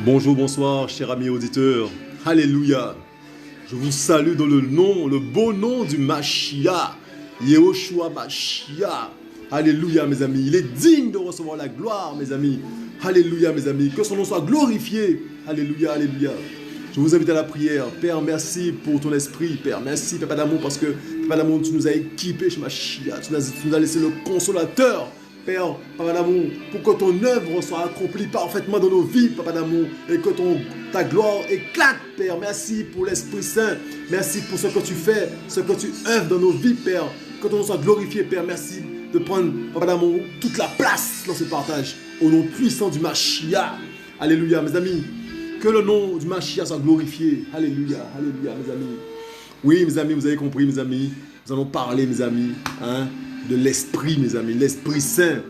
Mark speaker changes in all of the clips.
Speaker 1: Bonjour, bonsoir, chers amis auditeurs. Alléluia. Je vous salue dans le nom, le beau nom du Mashiach, Yehoshua Mashiach. Alléluia, mes amis. Il est digne de recevoir la gloire, mes amis. Alléluia, mes amis. Que son nom soit glorifié. Alléluia, alléluia. Je vous invite à la prière. Père, merci pour ton esprit. Père, merci, Papa d'amour, parce que, Papa d'amour, tu nous as équipés chez Mashiach. Tu nous as laissé le consolateur. Père, Papa d'amour, pour que ton œuvre soit accomplie parfaitement dans nos vies, Papa d'amour, et que ta gloire éclate, Père. Merci pour l'Esprit Saint. Merci pour ce que tu fais, ce que tu œuvres dans nos vies, Père. Que ton nom soit glorifié, Père. Merci de prendre, Papa d'amour, toute la place dans ce partage. Au nom puissant du Mashiach. Alléluia, mes amis. Que le nom du Mashiach soit glorifié. Alléluia, alléluia, mes amis. Oui, mes amis, vous avez compris, mes amis. Nous allons parler, mes amis, de l'Esprit, mes amis, l'Esprit Saint.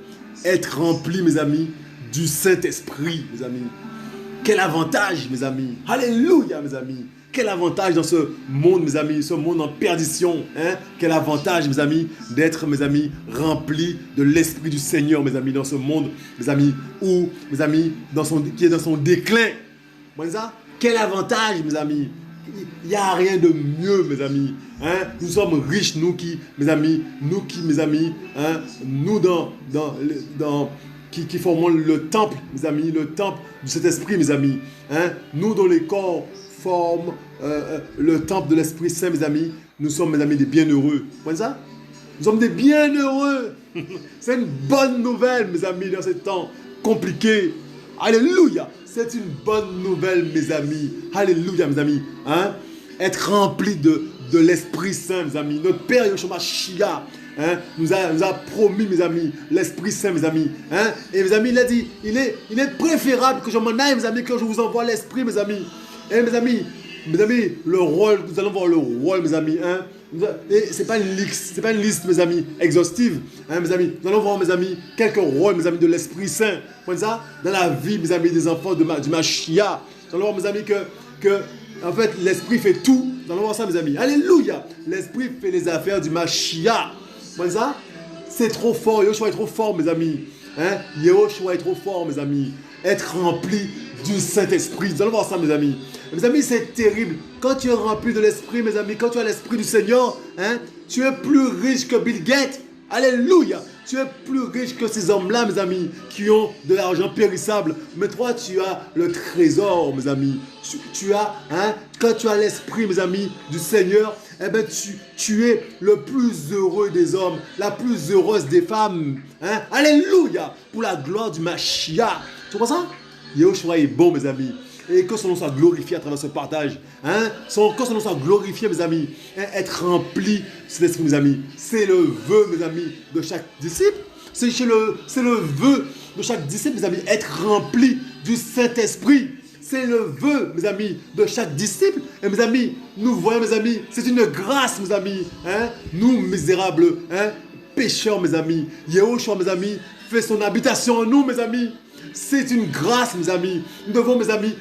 Speaker 1: Être rempli, mes amis, du Saint-Esprit, mes amis. Quel avantage, mes amis. Alléluia, mes amis. Quel avantage dans ce monde, mes amis, ce monde en perdition. Quel avantage, mes amis, d'être, mes amis, rempli de l'Esprit du Seigneur, mes amis, dans ce monde, mes amis, où, mes amis, qui est dans son déclin. Bon, ça, quel avantage, mes amis. Il n'y a rien de mieux, mes amis. Nous sommes riches, nous qui, mes amis, nous qui formons le temple, mes amis, le temple de cet esprit, mes amis. Nous dont les corps forment le temple de l'Esprit Saint, mes amis. Nous sommes, mes amis, des bienheureux. Vous voyez ça? Nous sommes des bienheureux. C'est une bonne nouvelle, mes amis, dans ces temps compliqués. Alléluia. C'est une bonne nouvelle, mes amis. Alléluia, mes amis. Être rempli de l'Esprit Saint, mes amis. Notre Père Yehoshua Mashiach nous a promis, mes amis, l'Esprit Saint, mes amis. Et mes amis, il a dit, il est préférable que je m'en aille, mes amis, que je vous envoie l'Esprit, mes amis. Et mes amis, le rôle, nous allons voir le rôle, mes amis. Et c'est pas une liste, mes amis, exhaustive. Mes amis, nous allons voir, mes amis, quelques rôles, mes amis, de l'Esprit Saint. Comme ça, dans la vie, mes amis, des enfants du Mashiach. Nous allons voir, mes amis, que en fait, l'Esprit fait tout. Nous allons voir ça, mes amis. Alléluia. L'Esprit fait les affaires du Mashiach. Comme ça, c'est trop fort. Yehoshua est trop fort, mes amis. Yehoshua est trop fort, mes amis. Être rempli du Saint-Esprit. Nous allons voir ça, mes amis. Mes amis, c'est terrible. Quand tu es rempli de l'Esprit, mes amis, quand tu as l'Esprit du Seigneur, tu es plus riche que Bill Gates. Alléluia. Tu es plus riche que ces hommes-là, mes amis, qui ont de l'argent périssable. Mais toi, tu as le trésor, mes amis. Quand tu as l'Esprit, mes amis, du Seigneur, eh ben, tu es le plus heureux des hommes, la plus heureuse des femmes. Alléluia. Pour la gloire du Mashiach. Tu vois ça? Yehoshua est bon, mes amis. Et que son nom soit glorifié à travers ce partage. Que son nom soit glorifié, mes amis. Être rempli de cet esprit, mes amis. C'est le vœu, mes amis, de chaque disciple. C'est le vœu de chaque disciple, mes amis. Être rempli du Saint-Esprit. C'est le vœu, mes amis, de chaque disciple. Et mes amis, nous voyons, mes amis, c'est une grâce, mes amis. Nous, misérables, pécheurs, mes amis. Yehoshua, mes amis, fait son habitation en nous, mes amis. C'est une grâce, mes amis. Nous devons, mes amis,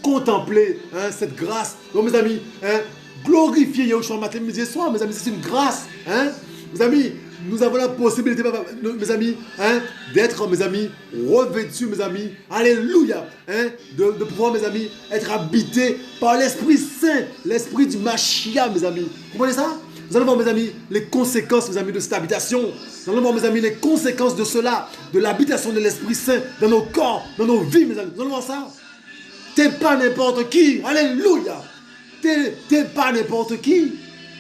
Speaker 1: contempler cette grâce. Donc, mes amis, glorifier Yehoshua matin, midi et soir, mes amis, c'est une grâce. Mes amis, nous avons la possibilité, mes amis, d'être, mes amis, revêtus, mes amis, alléluia, de pouvoir, mes amis, être habités par l'Esprit Saint, l'Esprit du Mashiach, mes amis. Vous comprenez ça? Nous allons voir, mes amis, les conséquences, mes amis, de cette habitation. Nous allons voir, mes amis, les conséquences de cela, de l'habitation de l'Esprit Saint dans nos corps, dans nos vies, mes amis. Nous allons voir ça. T'es pas n'importe qui. Alléluia. T'es pas n'importe qui.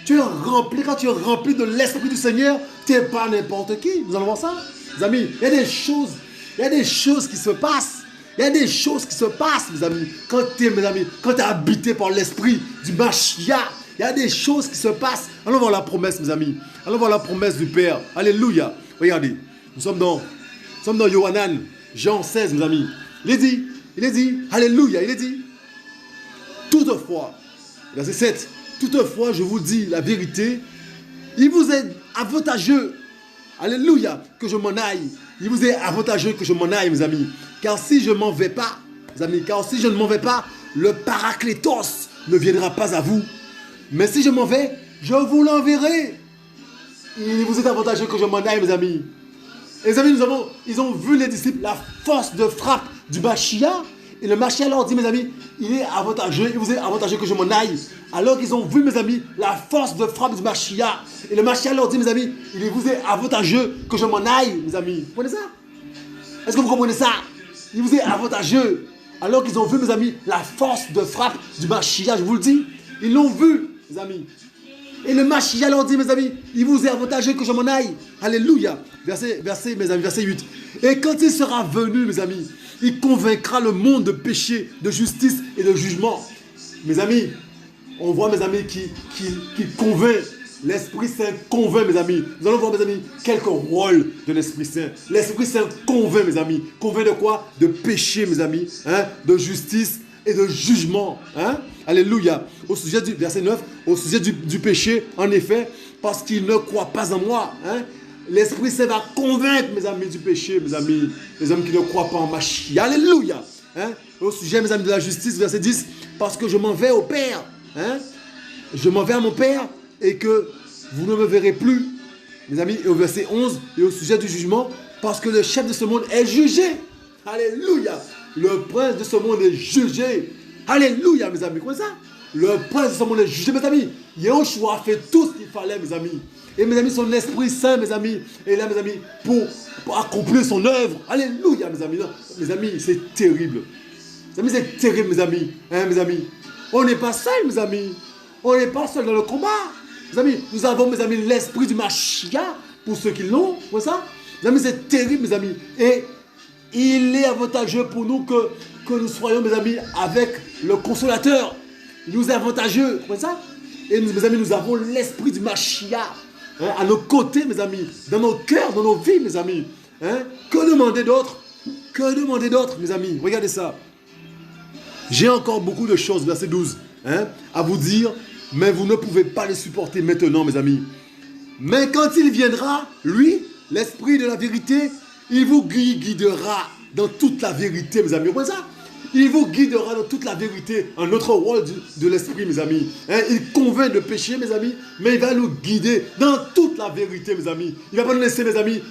Speaker 1: Tu es rempli, quand tu es rempli de l'Esprit du Seigneur, t'es pas n'importe qui. Nous allons voir ça. Mes amis, il y a des choses qui se passent. Il y a des choses qui se passent, mes amis. Quand tu es habité par l'Esprit du Mashiach. Il y a des choses qui se passent. Allons voir la promesse, mes amis. Allons voir la promesse du Père. Alléluia. Regardez. Nous sommes dans Yohanan, Jean 16, mes amis. Il est dit, alléluia, il est dit. Toutefois, verset 7, toutefois, je vous dis la vérité, il vous est avantageux, alléluia, que je m'en aille. Il vous est avantageux que je m'en aille, mes amis. Car si je m'en vais pas, mes amis, ne m'en vais pas, le Paraclétos ne viendra pas à vous. Mais si je m'en vais, je vous l'enverrai. Il vous est avantageux que je m'en aille, mes amis. Et les amis, ils ont vu les disciples, la force de frappe du Mashiach. Et le Mashiach leur dit, mes amis, il vous est avantageux que je m'en aille. Alors qu'ils ont vu, mes amis, la force de frappe du Mashiach. Et le Mashiach leur dit, mes amis, il vous est avantageux que je m'en aille, mes amis. Vous comprenez ça? Est-ce que vous comprenez ça? Il vous est avantageux. Alors qu'ils ont vu, mes amis, la force de frappe du Mashiach, je vous le dis. Ils l'ont vu, mes amis. Et le Mashiach leur dit, mes amis, il vous est avantageux que je m'en aille. Alléluia. Mes amis, verset 8. Et quand il sera venu, mes amis, il convaincra le monde de péché, de justice et de jugement. Mes amis, on voit, mes amis, qui convainc. L'Esprit Saint convainc, mes amis. Nous allons voir, mes amis, quelques rôles de l'Esprit Saint. L'Esprit Saint convainc, mes amis. Convainc de quoi? De péché, mes amis. De justice et de jugement. Alléluia. Au sujet du verset 9, au sujet du péché, en effet, parce qu'il ne croit pas en moi. L'Esprit Saint va convaincre, mes amis, du péché, mes amis. Les hommes qui ne croient pas en Mashiach. Alléluia. Au sujet, mes amis, de la justice, verset 10, parce que je m'en vais au Père. Je m'en vais à mon Père et que vous ne me verrez plus. Mes amis, et au verset 11, et au sujet du jugement, parce que le chef de ce monde est jugé. Alléluia. Le prince de ce monde est jugé. Alléluia, mes amis. Comment ça? Le prince de ce monde est jugé, mes amis. Yahushua a fait tout ce qu'il fallait, mes amis. Et mes amis, son Esprit Saint, mes amis, est là, mes amis, pour accomplir son œuvre. Alléluia, mes amis. Mes amis, c'est terrible. Mes amis, c'est terrible, mes amis. Mes amis. On n'est pas seul, mes amis. On n'est pas seul dans le combat. Mes amis, nous avons, mes amis, l'Esprit du Mashiach pour ceux qui l'ont. Vous voyez ça? Mes amis, c'est terrible, mes amis. Et il est avantageux pour nous que nous soyons, mes amis, avec le Consolateur. Il nous est avantageux. Vous voyez ça? Et nous, mes amis, nous avons l'Esprit du Mashiach à nos côtés, mes amis, dans nos cœurs, dans nos vies, mes amis. Que demander d'autre? Que demander d'autre, mes amis? Regardez ça. J'ai encore beaucoup de choses, verset 12, à vous dire, mais vous ne pouvez pas les supporter maintenant, mes amis. Mais quand il viendra, lui, l'Esprit de la vérité, il vous guidera dans toute la vérité, mes amis. Vous voyez ça? Il vous guidera dans toute la vérité, un autre rôle de l'Esprit, mes amis. Il convainc de péché, mes amis, mais il va nous guider dans toute la vérité, mes amis. Il ne va pas nous laisser, mes amis,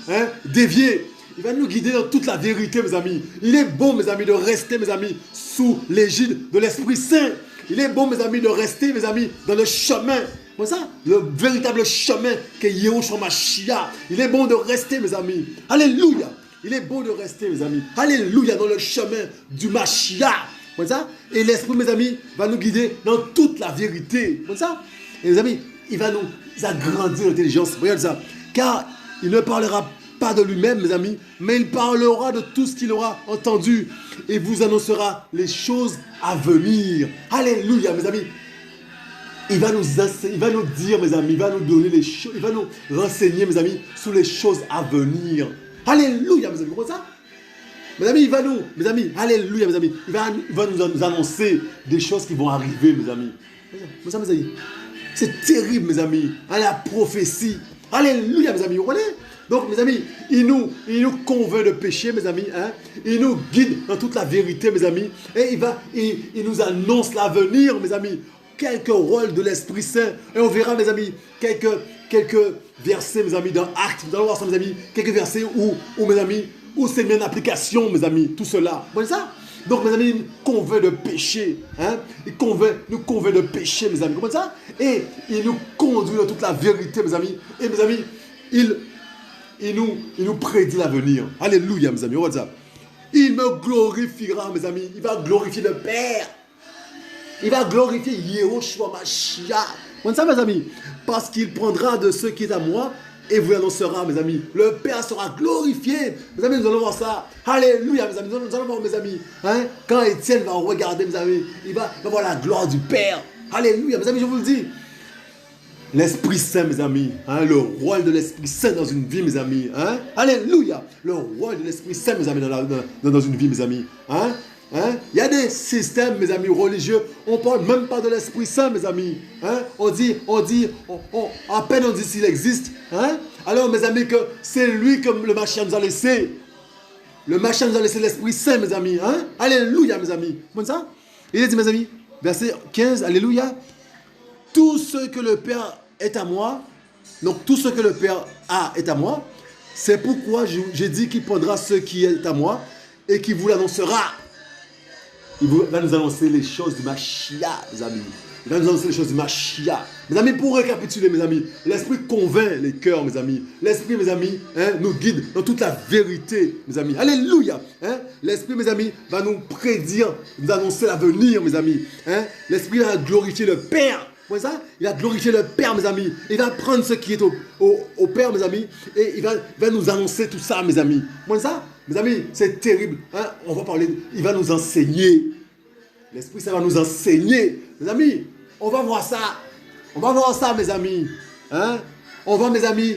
Speaker 1: dévier. Il va nous guider dans toute la vérité, mes amis. Il est bon, mes amis, de rester, mes amis, sous l'égide de l'Esprit Saint. Il est bon, mes amis, de rester, mes amis, dans le chemin. C'est ça, le véritable chemin qu'est Yahushua Mashiach. Il est bon de rester, mes amis. Alléluia. Il est bon de rester, mes amis. Alléluia, dans le chemin du Mashiach. C'est ça. Et l'Esprit, mes amis, va nous guider dans toute la vérité. C'est ça. Et les amis, il va nous agrandir l'intelligence. Regardez ça. Car il ne parlera pas de lui-même, mes amis, mais il parlera de tout ce qu'il aura entendu et vous annoncera les choses à venir. Alléluia, mes amis. Il va nous dire, mes amis, il va nous donner les choses, il va nous renseigner, mes amis, sur les choses à venir. Alléluia, mes amis, comment ça? Mes amis, alléluia, mes amis, il va nous annoncer des choses qui vont arriver, mes amis. Mes amis, c'est terrible, mes amis. La prophétie. Alléluia, mes amis, vous voyez? Donc, mes amis, il nous convainc de péché, mes amis. Il nous guide dans toute la vérité, mes amis. Et il nous annonce l'avenir, mes amis. Quelques rôles de l'Esprit Saint. Et on verra, mes amis, quelques versets, mes amis, dans Actes. Nous allons voir ça, mes amis. Quelques versets où mes amis, où c'est mis en application, mes amis. Tout cela. Vous voyez ça? Donc, mes amis, il nous convainc de péché. Il nous convainc de péché, mes amis. Vous comprenez ça? Et il nous conduit dans toute la vérité, mes amis. Et, mes amis, il nous prédit l'avenir. Alléluia, mes amis. Regarde ça. Il me glorifiera, mes amis. Il va glorifier le Père. Il va glorifier Yahushua Mashiach. Vous ça, mes amis? Parce qu'il prendra de ce qui est à moi et vous l'annoncera, mes amis. Le Père sera glorifié. Mes amis, nous allons voir ça. Alléluia, mes amis. Nous allons voir, mes amis. Quand Étienne va regarder, mes amis, il va voir la gloire du Père. Alléluia, mes amis, je vous le dis. L'Esprit Saint, mes amis, le rôle de l'Esprit Saint dans une vie, mes amis. Alléluia. Le rôle de l'Esprit Saint, mes amis, dans une vie, mes amis. Il y a des systèmes, mes amis, religieux, on ne parle même pas de l'Esprit Saint, mes amis. On dit, à peine on dit s'il existe. Alors, mes amis, que c'est lui que le Mashiach nous a laissé. Le Mashiach nous a laissé l'Esprit Saint, mes amis. Alléluia, mes amis. Comment ça? Il a dit, mes amis, verset 15, Alléluia. Tout ce que le Père est à moi, donc tout ce que le Père a est à moi, c'est pourquoi j'ai dit qu'il prendra ce qui est à moi et qu'il vous l'annoncera. Il va nous annoncer les choses du Mashiach, mes amis. Il va nous annoncer les choses du Mashiach. Mes amis, pour récapituler, mes amis, l'Esprit convainc les cœurs, mes amis. L'Esprit, mes amis, nous guide dans toute la vérité, mes amis. Alléluia. L'Esprit, mes amis, va nous prédire, nous annoncer l'avenir, mes amis. L'Esprit va glorifier le Père. Vous voyez ça? Il va glorifier le Père, mes amis. Il va prendre ce qui est au Père, mes amis, et il va nous annoncer tout ça, mes amis. Vous voyez ça? Mes amis, c'est terrible. On va parler, il va nous enseigner. L'Esprit, ça va nous enseigner. Mes amis, on va voir ça. On va voir ça, mes amis. On va, mes amis,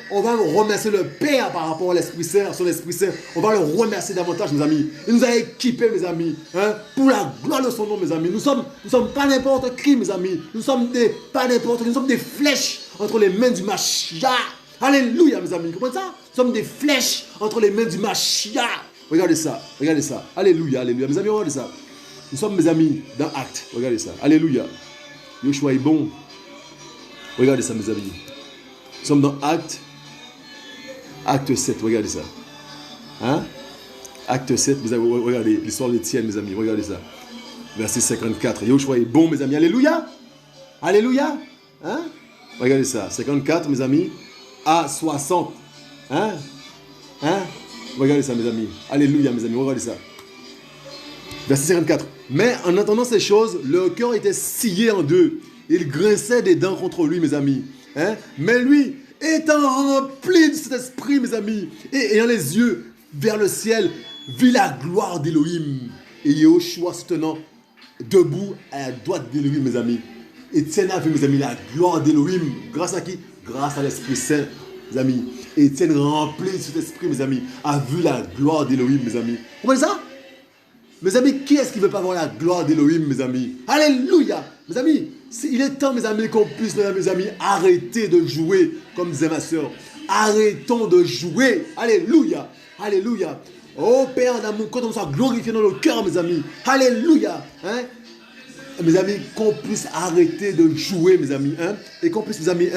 Speaker 1: on va remercier le Père par rapport à l'Esprit Saint, son Esprit Saint. On va le remercier davantage, mes amis. Il nous a équipés, mes amis, pour la gloire de son nom, mes amis. Nous sommes pas n'importe qui, mes amis. Nous sommes des flèches entre les mains du Mashiach. Alléluia, mes amis. Vous comprenez ça? Nous sommes des flèches entre les mains du Mashiach. Regardez ça, regardez ça. Alléluia, alléluia. Mes amis, regardez ça. Nous sommes, mes amis, dans Acte. Regardez ça. Alléluia. Yoshua est bon. Regardez ça, mes amis. Nous sommes dans Acte 7. Regardez ça. Acte 7. Vous avez, regardez l'histoire d'Étienne, mes amis. Regardez ça. Verset 54. Yoshua est bon, mes amis. Alléluia. Alléluia. Regardez ça. 54, mes amis. À 60. Regardez ça, mes amis. Alléluia, mes amis. Regardez ça. Verset 54. Mais en entendant ces choses, leur cœur était scié en deux. Il grinçait des dents contre lui, mes amis. Mais lui, étant rempli de cet esprit, mes amis, et ayant les yeux vers le ciel, vit la gloire d'Élohim. Et Yahushua se tenant debout à la droite d'Élohim, mes amis. Étienne a vu, mes amis, la gloire d'Élohim. Grâce à qui? Grâce à l'Esprit Saint, mes amis. Étienne, rempli de cet esprit, mes amis, a vu la gloire d'Élohim, mes amis. Vous comprenez ça? Mes amis, qui est-ce qui ne veut pas voir la gloire d'Élohim, mes amis? Alléluia! Mes amis, il est temps, mes amis, qu'on puisse, mes amis, arrêter de jouer, comme disait ma soeur. Arrêtons de jouer. Alléluia! Alléluia! Oh Père d'amour, quand on soit glorifié dans nos cœurs, mes amis. Alléluia! Mes amis, qu'on puisse arrêter de jouer, mes amis. Et qu'on puisse, mes amis,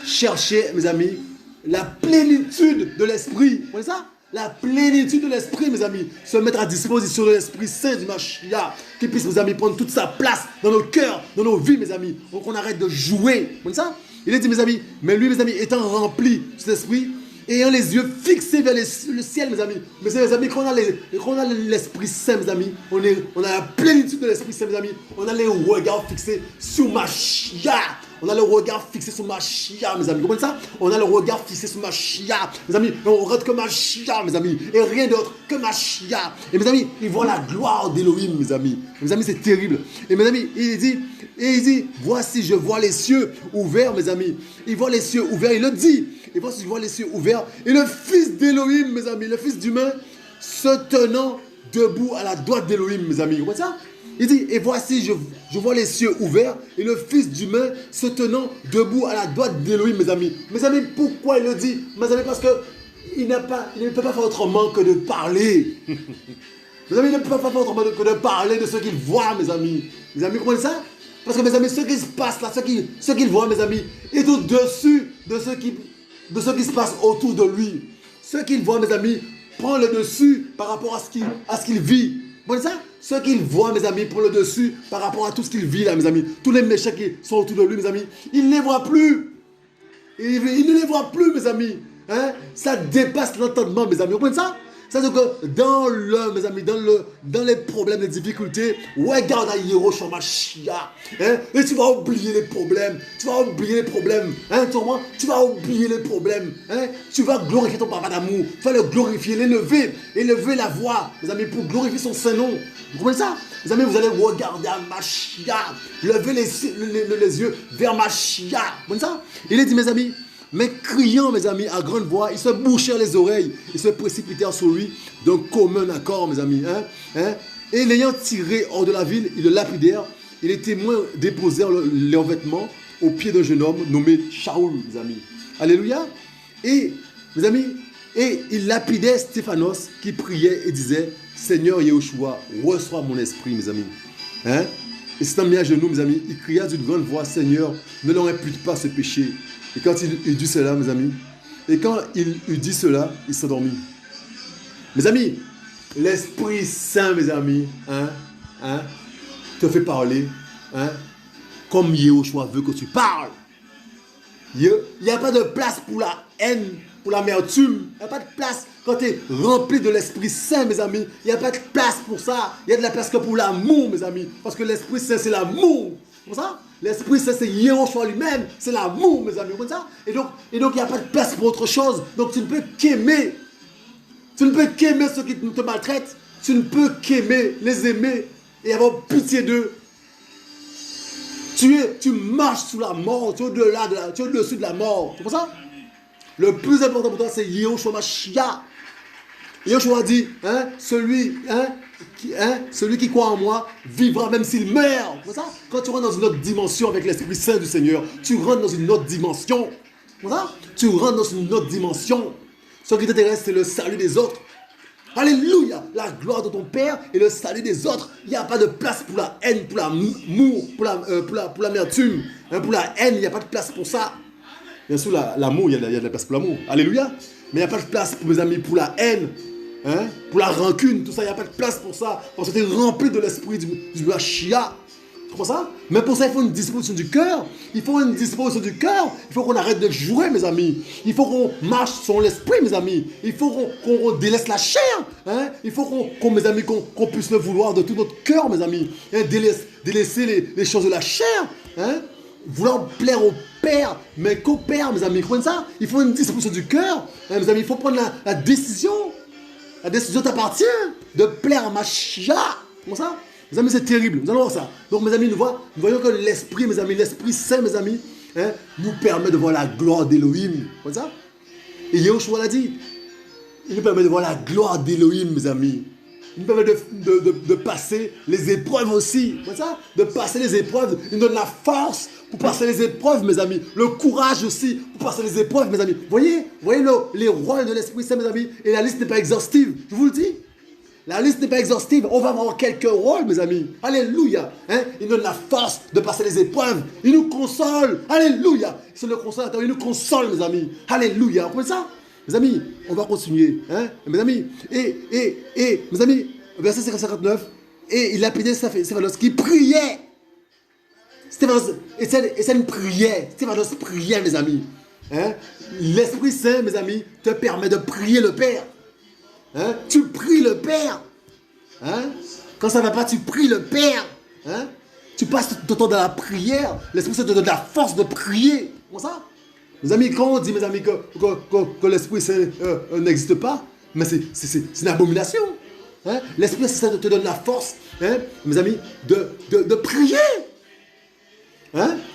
Speaker 1: chercher, mes amis, la plénitude de l'esprit. Vous voyez ça? La plénitude de l'esprit, mes amis, se mettre à disposition de l'Esprit Saint du Mashiach, qui puisse, mes amis, prendre toute sa place dans nos cœurs, dans nos vies, mes amis. Donc on arrête de jouer. Vous voyez ça? Il a dit, mes amis, mais lui, mes amis, étant rempli de cet esprit, ayant les yeux fixés vers le ciel, mes amis. Mais c'est, mes amis, quand on a l'Esprit Saint, mes amis, on a la plénitude de l'Esprit Saint, mes amis. On a les regards fixés sur Mashiach. On a le regard fixé sur Mashiach, mes amis. Vous comprenez ça? On a le regard fixé sur Mashiach, mes amis. Et on regarde que Mashiach, mes amis. Et rien d'autre que Mashiach. Et mes amis, ils voient la gloire d'Élohim, mes amis. Mes amis, c'est terrible. Et mes amis, il dit, voici, je vois les cieux ouverts, mes amis. Il voit les cieux ouverts, il le dit. Et voici, je vois les cieux ouverts. Et le fils d'Élohim, mes amis, le fils d'humain, se tenant debout à la droite d'Élohim, mes amis. Vous comprenez ça? Il dit, et voici, je vois les cieux ouverts et le Fils d'humain se tenant debout à la droite d'Élohim, mes amis. Mes amis, pourquoi il le dit? Mes amis, parce qu'il ne peut pas faire autrement que de parler. Mes amis, il ne peut pas faire autrement que de parler de ce qu'il voit, mes amis. Mes amis, vous comprenez ça? Parce que, mes amis, ce qui se passe là, ce qu'il voit, mes amis, est au-dessus de ce qui se passe autour de lui. Ce qu'il voit, mes amis, prend le dessus par rapport à ce qu'il vit. Vous voyez ça? Ce qu'il voit, mes amis, prend le dessus par rapport à tout ce qu'il vit là, mes amis. Tous les méchants qui sont autour de lui, mes amis, il ne les voit plus. Il ne les voit plus, mes amis. Ça dépasse l'entendement, mes amis. Vous comprenez ça? C'est-à-dire que mes amis, dans les problèmes, les difficultés, regarde à Yahushua Mashiach. Et tu vas oublier les problèmes. Tu vas oublier les problèmes. Tu vas oublier les problèmes. Tu vas glorifier ton papa d'amour. Tu vas le glorifier, l'élever. Élever la voix, mes amis, pour glorifier son Saint-Nom. Vous comprenez ça? Mes amis, vous allez regarder à Mashiach. Lever les yeux vers Mashiach. Vous comprenez ça? Il est dit, mes amis, mais criant, mes amis, à grande voix, ils se bouchèrent les oreilles, ils se précipitèrent sur lui d'un commun accord, mes amis. Et l'ayant tiré hors de la ville, ils le lapidèrent, et les témoins déposèrent leurs vêtements aux pieds d'un jeune homme nommé Shaoul, mes amis. Alléluia. Et, mes amis, et il lapidait Stéphanos qui priait et disait, Seigneur Yahushua, reçois mon esprit, mes amis. Et s'étant mis à genoux, mes amis, il cria d'une grande voix, Seigneur, ne leur impute pas ce péché. Et quand il dit cela, mes amis, il s'endormit. Mes amis, l'Esprit Saint, mes amis, te fait parler, comme Yehoshua veut que tu parles. Il n'y a pas de place pour la haine, pour l'amertume. Il n'y a pas de place quand tu es rempli de l'Esprit Saint, mes amis. Il n'y a pas de place pour ça. Il y a de la place que pour l'amour, mes amis. Parce que l'Esprit Saint, c'est l'amour. C'est pour ça? L'Esprit Saint, c'est Yehoshua lui-même. C'est l'amour, mes amis. Comme ça? Et donc, il n'y a pas de place pour autre chose. Donc, tu ne peux qu'aimer. Tu ne peux qu'aimer ceux qui te maltraitent. Tu ne peux qu'aimer, les aimer et avoir pitié d'eux. Tu marches sous la mort, tu es au-dessus de la mort. C'est pour ça? Le plus important pour toi, c'est Yehoshua Mashiach. Yehoshua dit, celui qui croit en moi vivra même s'il meurt. C'est pour ça? Quand tu rentres dans une autre dimension avec l'Esprit Saint du Seigneur, tu rentres dans une autre dimension. C'est pour ça? Tu rentres dans une autre dimension. Ce qui t'intéresse, c'est le salut des autres. Alléluia, la gloire de ton Père et le salut des autres. Il n'y a pas de place pour la haine, pour l'amour, pour l'amertume, pour la haine, il n'y a pas de place pour ça. Bien sûr, l'amour, il y a de la place pour l'amour. Alléluia. Mais il n'y a pas de place, mes amis, pour la haine, pour la rancune, tout ça, il n'y a pas de place pour ça. Parce que tu es rempli de l'esprit du Mashiach. C'est pour ça? Mais pour ça, il faut une disposition du cœur. Il faut une disposition du cœur. Il faut qu'on arrête de jouer, mes amis. Il faut qu'on marche sur l'esprit, mes amis. Il faut qu'on délaisse la chair. Il faut mes amis, qu'on puisse le vouloir de tout notre cœur, mes amis. Délaisser les choses de la chair. Vouloir plaire au Père, mais qu'au Père, mes amis. Vous comprenez ça? Il faut une disposition du cœur. Mes amis, il faut prendre la décision. La décision t'appartient de plaire à Mashiach. Comment ça? Mes amis, c'est terrible. Nous allons voir ça. Donc, mes amis, nous voyons que l'Esprit, mes amis, l'Esprit Saint, mes amis, nous permet de voir la gloire d'Élohim. Comme ça? Et Yehoshua l'a dit. Il nous permet de voir la gloire d'Élohim, mes amis. Il nous permet de passer les épreuves aussi. Comme ça? De passer les épreuves. Il nous donne la force pour passer les épreuves, mes amis. Le courage aussi pour passer les épreuves, mes amis. Voyez les rôles de l'Esprit Saint, mes amis. Et la liste n'est pas exhaustive. Je vous le dis. La liste n'est pas exhaustive. On va voir quelques rôles, mes amis. Alléluia. Il nous donne la force de passer les épreuves. Il nous console. Alléluia. C'est le consolateur. Il nous console, mes amis. Alléluia. Vous comprenez ça? Mes amis, on va continuer. Mes amis. Et mes amis, verset 59. Et il appelait Stéphanos qui priait. Et c'est une prière. Stéphanos priait, mes amis. L'Esprit Saint, mes amis, te permet de prier le Père. Tu pries le Père. Quand ça ne va pas, tu pries le Père. Tu passes ton temps dans la prière. L'Esprit Saint te donne la force de prier. Comment ça? Mes amis, quand on dit, mes amis, que l'Esprit Saint n'existe pas, mais c'est une abomination. L'Esprit Saint te donne la force, mes amis, de prier.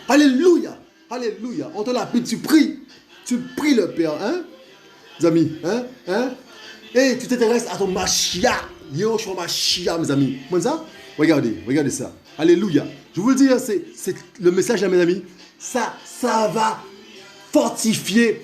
Speaker 1: Alléluia. Alléluia. On te l'appelle, tu pries. Tu pries le Père. Mes amis, et tu t'intéresses à ton Mashiach. Yehoshua Mashiach, mes amis. Comment ça? Regardez ça. Alléluia. Je vous le dis, c'est le message, mes amis. Ça va fortifier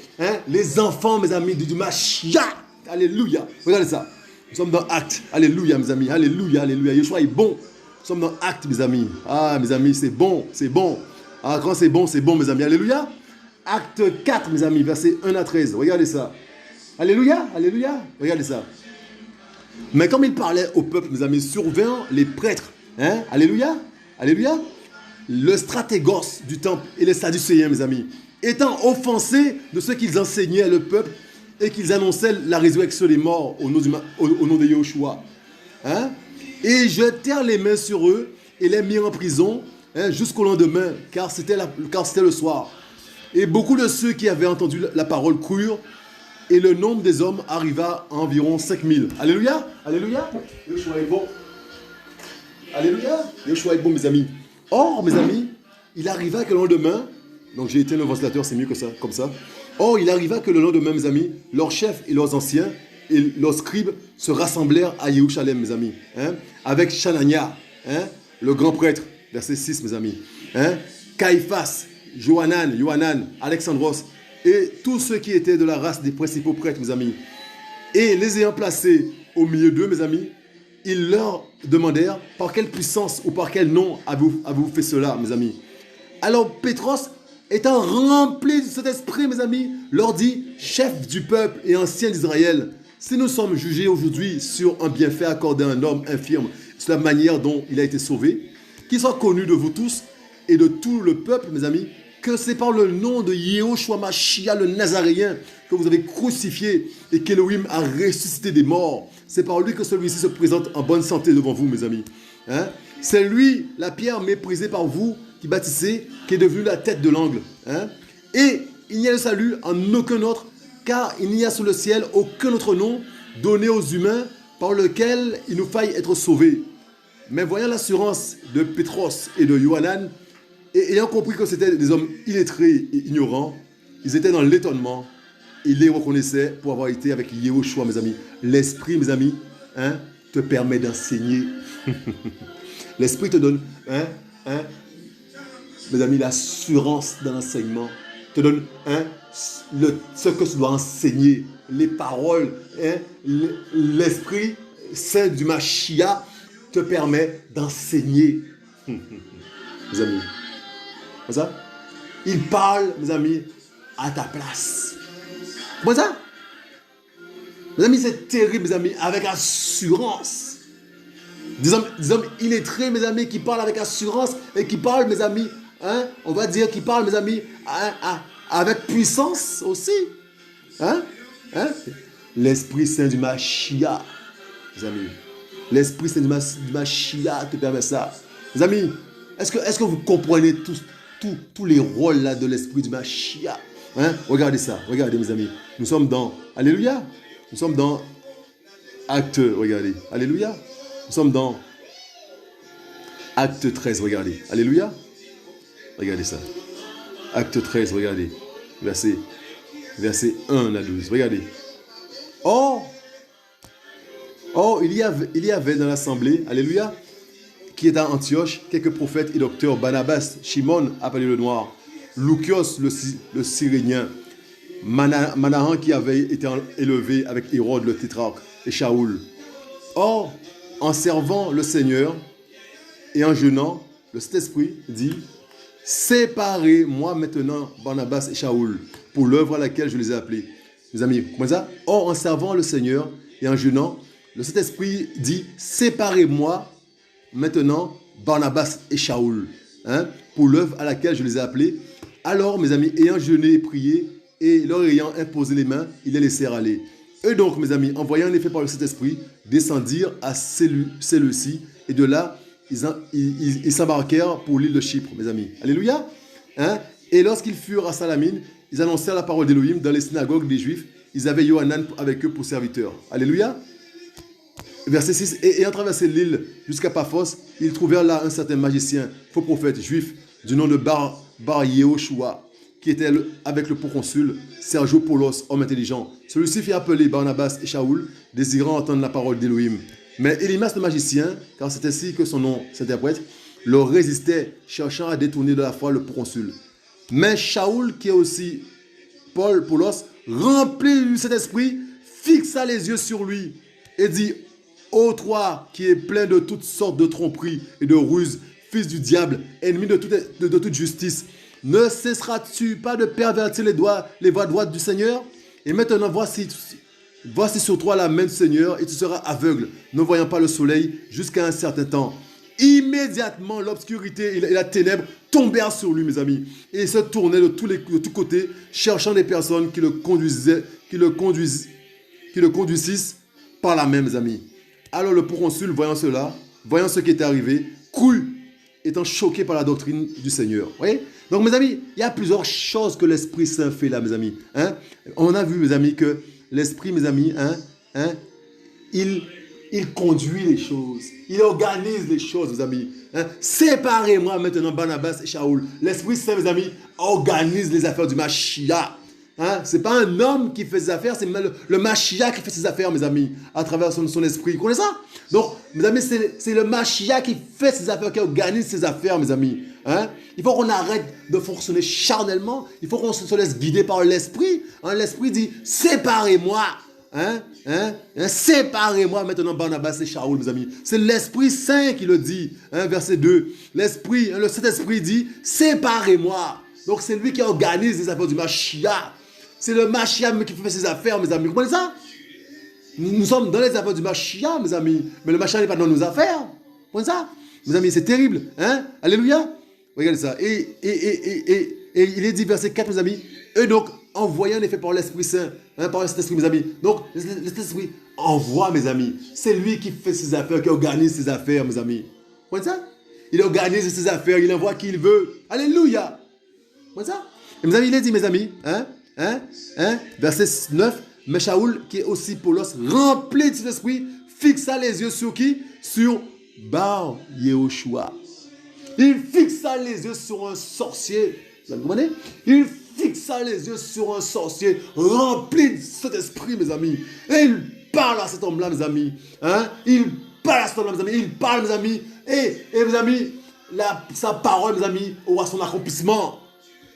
Speaker 1: les enfants, mes amis, du Mashiach. Alléluia. Regardez ça. Nous sommes dans Actes. Alléluia, mes amis. Alléluia, alléluia. Yehoshua est bon. Nous sommes dans Actes, mes amis. Ah, mes amis, c'est bon, c'est bon. Ah, quand c'est bon, mes amis. Alléluia. Acte 4, mes amis, versets 1 à 13. Regardez ça. Alléluia, alléluia. Regardez ça. Mais comme il parlait au peuple, mes amis, surveillant les prêtres, alléluia, alléluia, le stratégos du temple et les sadducéens, mes amis, étant offensés de ce qu'ils enseignaient le peuple et qu'ils annonçaient la résurrection des morts au nom de Yehoshua. Et jetèrent les mains sur eux et les mirent en prison jusqu'au lendemain, car c'était le soir. Et beaucoup de ceux qui avaient entendu la parole crurent, et le nombre des hommes arriva à environ 5000. Alléluia, alléluia. Yehoshua est bon. Alléluia. Yehoshua est bon, mes amis. Or, mes amis, il arriva que le lendemain, donc j'ai éteint le ventilateur, c'est mieux que ça, comme ça. Or, il arriva que le lendemain, mes amis, leurs chefs et leurs anciens et leurs scribes se rassemblèrent à Jérusalem, mes amis, avec Chanania, le grand prêtre, verset 6, mes amis, Caïphas, Johanan, Alexandros, et tous ceux qui étaient de la race des principaux prêtres, mes amis. Et les ayant placés au milieu d'eux, mes amis, ils leur demandèrent par quelle puissance ou par quel nom avez-vous fait cela, mes amis. Alors Pétros, étant rempli de cet esprit, mes amis, leur dit, chef du peuple et ancien d'Israël, si nous sommes jugés aujourd'hui sur un bienfait accordé à un homme infirme, sur la manière dont il a été sauvé, qu'il soit connu de vous tous et de tout le peuple, mes amis, que c'est par le nom de Yehoshua Mashiach, le Nazaréen, que vous avez crucifié et qu'Élohim a ressuscité des morts. C'est par lui que celui-ci se présente en bonne santé devant vous, mes amis. Hein? C'est lui, la pierre méprisée par vous, qui bâtissez, qui est devenue la tête de l'angle. Hein? Et il n'y a de salut en aucun autre, car il n'y a sous le ciel aucun autre nom donné aux humains par lequel il nous faille être sauvés. Mais voyant l'assurance de Pétros et de Yohanan, et ayant compris que c'était des hommes illettrés et ignorants, ils étaient dans l'étonnement. Ils les reconnaissaient pour avoir été avec Yehoshua, mes amis. L'esprit, mes amis, hein, te permet d'enseigner. L'esprit te donne, mes amis, l'assurance de l'enseignement. Te donne ce que tu dois enseigner, les paroles. Hein, l'esprit saint du Mashiach te permet d'enseigner. Mes amis. Comme ça? Il parle, mes amis, à ta place. Comme ça? Mes amis, c'est terrible, mes amis, avec assurance. Des hommes illettrés, mes amis, qui parlent avec assurance et qui parlent, mes amis, hein, on va dire, qui parlent, mes amis, avec puissance aussi. Hein? Hein? L'Esprit Saint du Mashiach, mes amis. L'Esprit Saint du Mashiach te permet ça. Mes amis, est-ce que vous comprenez tous les rôles là de l'Esprit du Mashiach? Hein? Regardez ça, regardez mes amis. Nous sommes dans, alléluia, nous sommes dans Acte, regardez, alléluia. Nous sommes dans Acte 13, regardez, alléluia. Regardez ça. Acte 13, regardez, verset 1 à 12, regardez. Or, il y avait dans l'assemblée, alléluia, qui est à Antioche, quelques prophètes et docteurs, Barnabas, Shimon, appelé le Noir, Loukios, le Cyrénien, Manahan, qui avait été élevé avec Hérode, le tétrarque, et Shaoul. Or, en servant le Seigneur et en jeûnant, le Saint-Esprit dit, « Séparez-moi maintenant Barnabas et Shaoul pour l'œuvre à laquelle je les ai appelés. » Mes amis, comment ça? Or, en servant le Seigneur et en jeûnant, le Saint-Esprit dit, « Séparez-moi maintenant Barnabas et Shaoul, hein, pour l'œuvre à laquelle je les ai appelés. » Alors, mes amis, ayant jeûné et prié, et leur ayant imposé les mains, ils les laissèrent aller. Eux donc, mes amis, envoyant en effet par le Saint-Esprit, descendirent à Séleucie, et de là, ils s'embarquèrent pour l'île de Chypre, mes amis. Alléluia. Hein? Et lorsqu'ils furent à Salamine, ils annoncèrent la parole d'Élohim dans les synagogues des Juifs. Ils avaient Yohanan avec eux pour serviteur. Alléluia. Verset 6. Et ayant traversé l'île jusqu'à Paphos, ils trouvèrent là un certain magicien, faux prophète juif, du nom de Bar Yehoshua, qui était avec le proconsul Sergio Paulos, homme intelligent. Celui-ci fit appeler Barnabas et Shaoul, désirant entendre la parole d'Élohim. Mais Élimas le magicien, car c'est ainsi que son nom s'interprète, leur résistait, cherchant à détourner de la foi le proconsul. Mais Shaoul, qui est aussi Paulos, rempli du Saint-Esprit, fixa les yeux sur lui et dit, « Ô toi qui es plein de toutes sortes de tromperies et de ruses, fils du diable, ennemi de toute justice, ne cesseras-tu pas de pervertir les voies droites du Seigneur? Et maintenant, voici sur toi la main du Seigneur, et tu seras aveugle, ne voyant pas le soleil jusqu'à un certain temps. » Immédiatement, l'obscurité et la ténèbre tombèrent sur lui, mes amis, et il se tournait de tous côtés, cherchant des personnes qui le conduisissent par la main, mes amis. Alors le proconsul, voyant ce qui était arrivé, crut, étant choqué par la doctrine du Seigneur. Vous voyez? Donc, mes amis, il y a plusieurs choses que l'Esprit Saint fait là, mes amis. Hein? On a vu, mes amis, que l'Esprit, mes amis, il conduit les choses. Il organise les choses, mes amis. Hein? Séparez-moi maintenant Barnabas et Shaoul. L'Esprit Saint, mes amis, organise les affaires du Mashiach. Hein? Ce n'est pas un homme qui fait ses affaires, c'est le Mashiach qui fait ses affaires, mes amis, à travers son esprit. Vous connaissez ça? Donc, mes amis, c'est le Mashiach qui fait ses affaires, qui organise ses affaires, mes amis. Hein? Il faut qu'on arrête de fonctionner charnellement. Il faut qu'on se laisse guider par l'esprit. Hein? L'esprit dit, séparez-moi. Séparez-moi maintenant Barnabas et Shaoul, mes amis. C'est l'Esprit Saint qui le dit. Hein? Verset 2. Le Saint-Esprit dit, séparez-moi. Donc, c'est lui qui organise les affaires du Mashiach. C'est le Mashiach qui fait ses affaires, mes amis. Vous comprenez ça? Nous sommes dans les affaires du Machia, mes amis. Mais le Machia n'est pas dans nos affaires. Comme ça. Mes amis, c'est terrible. Hein? Alléluia. Regardez ça. Et il est dit, verset 4, mes amis. Et donc, envoyé en effet par l'Esprit Saint. Hein, par cet esprit, mes amis. Donc, cet esprit envoie, mes amis. C'est lui qui fait ses affaires, qui organise ses affaires, mes amis. Comme ça. Il organise ses affaires, il envoie qui il veut. Alléluia. Comme ça. Et mes amis, il est dit, mes amis. Verset 9. Mais Shaoul, qui est aussi Paulos, rempli de cet esprit, fixa les yeux sur qui? Sur Bar Yehoshua. Il fixa les yeux sur un sorcier. Vous comprenez? Il fixa les yeux sur un sorcier rempli de cet esprit, mes amis. Et il parle à cet homme-là, mes amis. Hein? Il parle à cet homme-là, mes amis. Il parle, mes amis. Et mes amis, sa parole, mes amis, aura son accomplissement.